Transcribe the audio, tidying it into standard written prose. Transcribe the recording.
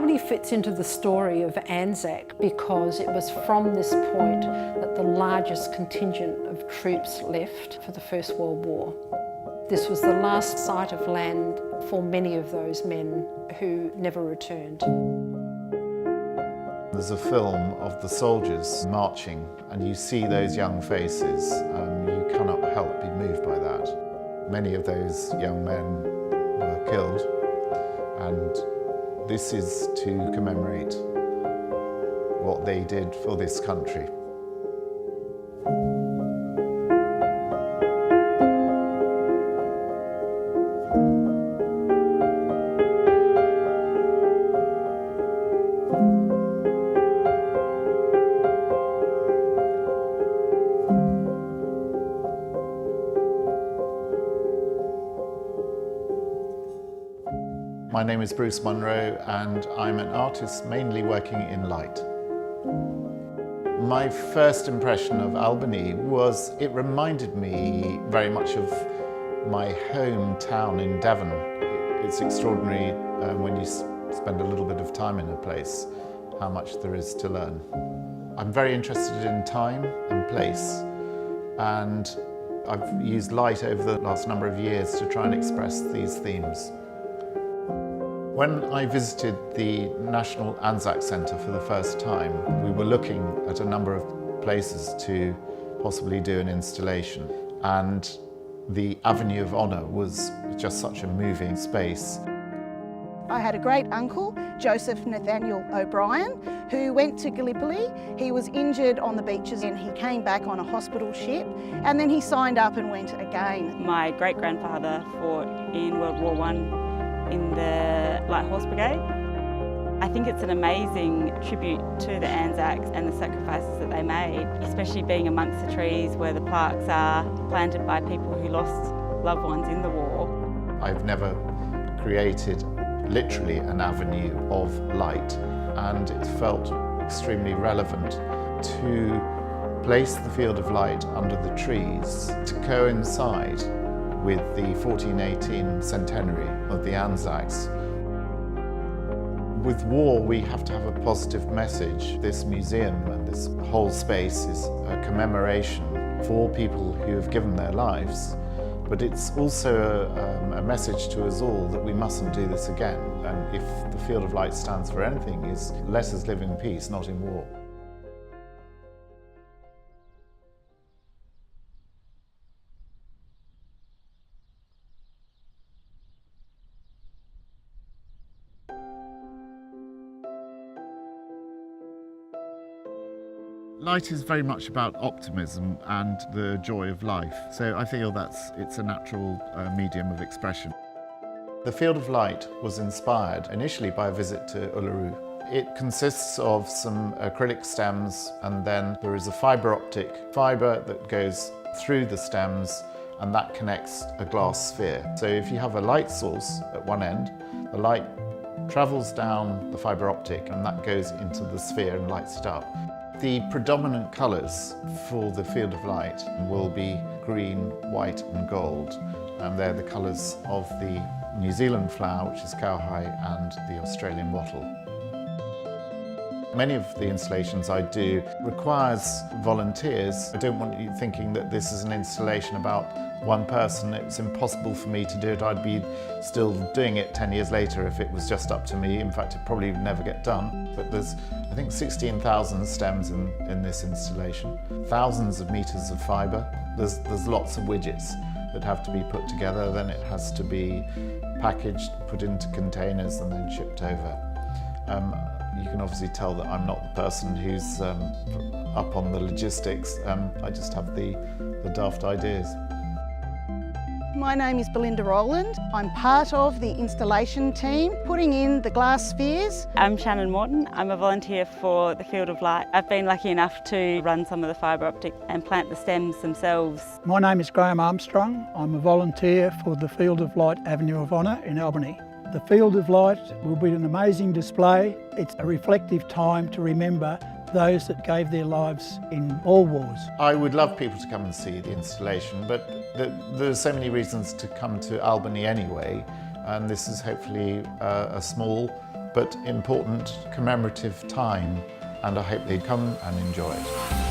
Albany fits into the story of Anzac because it was from this point that the largest contingent of troops left for the First World War. This was the last sight of land for many of those men who never returned. There's a film of the soldiers marching and you see those young faces. You cannot help be moved by that. Many of those young men were killed, and this is to commemorate what they did for this country. My name is Bruce Munro and I'm an artist mainly working in light. My first impression of Albany was it reminded me very much of my hometown in Devon. It's extraordinary when you spend a little bit of time in a place, how much there is to learn. I'm very interested in time and place, and I've used light over the last number of years to try and express these themes. When I visited the National Anzac Centre for the first time, we were looking at a number of places to possibly do an installation, and the Avenue of Honour was just such a moving space. I had a great uncle, Joseph Nathaniel O'Brien, who went to Gallipoli. He was injured on the beaches and he came back on a hospital ship, and then he signed up and went again. My great-grandfather fought in World War I in the Light Horse Brigade. I think it's an amazing tribute to the Anzacs and the sacrifices that they made, especially being amongst the trees where the plaques are planted by people who lost loved ones in the war. I've never created literally an avenue of light, and it felt extremely relevant to place the field of light under the trees to coincide with the 1418 centenary of the Anzacs. With war, we have to have a positive message. This museum and this whole space is a commemoration for people who have given their lives, but it's also a message to us all that we mustn't do this again. And if the field of light stands for anything, is let us live in peace, not in war. Light is very much about optimism and the joy of life, so I feel it's a natural medium of expression. The Field of Light was inspired initially by a visit to Uluru. It consists of some acrylic stems, and then there is a fibre optic fibre that goes through the stems, and that connects a glass sphere. So if you have a light source at one end, the light travels down the fibre optic and that goes into the sphere and lights it up. The predominant colours for the field of light will be green, white and gold, and they're the colours of the New Zealand flower, which is Kowhai, and the Australian wattle. Many of the installations I do requires volunteers. I don't want you thinking that this is an installation about one person. It's impossible for me to do it. I'd be still doing it 10 years later if it was just up to me. In fact, it probably would never get done. But there's, I think, 16,000 stems in this installation, thousands of metres of fibre. There's lots of widgets that have to be put together. Then it has to be packaged, put into containers and then shipped over. You can obviously tell that I'm not the person who's up on the logistics. I just have the daft ideas. My name is Belinda Rowland. I'm part of the installation team putting in the glass spheres. I'm Shannon Morton. I'm a volunteer for the Field of Light. I've been lucky enough to run some of the fibre optic and plant the stems themselves. My name is Graham Armstrong. I'm a volunteer for the Field of Light Avenue of Honour in Albany. The Field of Light will be an amazing display. It's a reflective time to remember those that gave their lives in all wars. I would love people to come and see the installation, but there are so many reasons to come to Albany anyway, and this is hopefully a small but important commemorative time, and I hope they come and enjoy it.